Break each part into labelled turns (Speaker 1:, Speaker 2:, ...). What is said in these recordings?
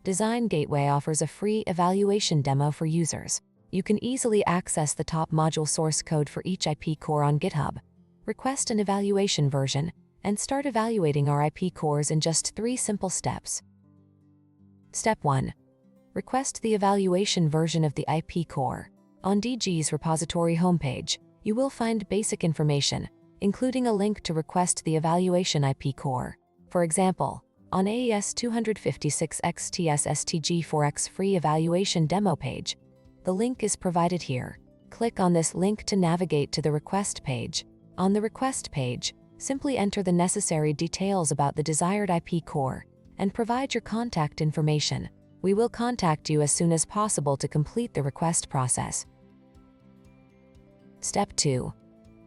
Speaker 1: Design Gateway offers a free evaluation demo for users. You can easily access the top module source code for each IP core on GitHub, request an evaluation version, and start evaluating our IP cores in just 3 simple steps. Step 1. Request the evaluation version of the IP core. On DG's repository homepage, you will find basic information, including a link to request the evaluation IP core. For example, on AES 256XTS STG4X free evaluation demo page, the link is provided here. Click on this link to navigate to the request page. On the request page, simply enter the necessary details about the desired IP core and provide your contact information. We will contact you as soon as possible to complete the request process. Step 2.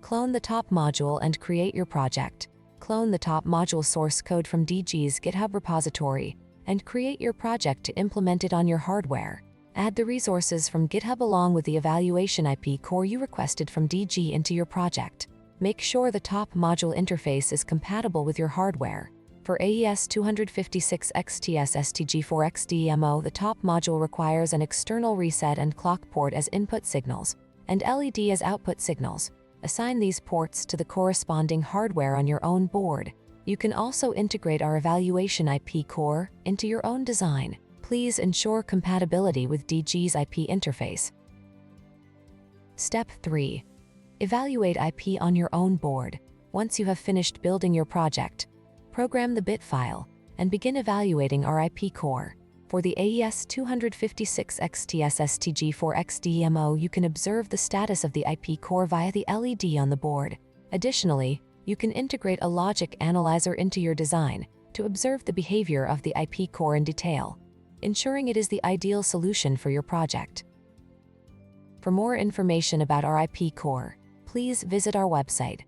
Speaker 1: Clone the top module and create your project. Clone the top module source code from DG's GitHub repository and create your project to implement it on your hardware. Add the resources from GitHub along with the evaluation IP core you requested from DG into your project. Make sure the top module interface is compatible with your hardware. For AES 256XTS STG4X DMO, the top module requires an external reset and clock port as input signals, and LED as output signals. Assign these ports to the corresponding hardware on your own board. You can also integrate our evaluation IP core into your own design. Please ensure compatibility with DG's IP interface. Step 3. Evaluate IP on your own board. Once you have finished building your project, program the bit file and begin evaluating our IP core. For the AES 256XTS STG4X DMO, you can observe the status of the IP core via the LED on the board. Additionally, you can integrate a logic analyzer into your design to observe the behavior of the IP core in detail, ensuring it is the ideal solution for your project. For more information about our IP core, please visit our website.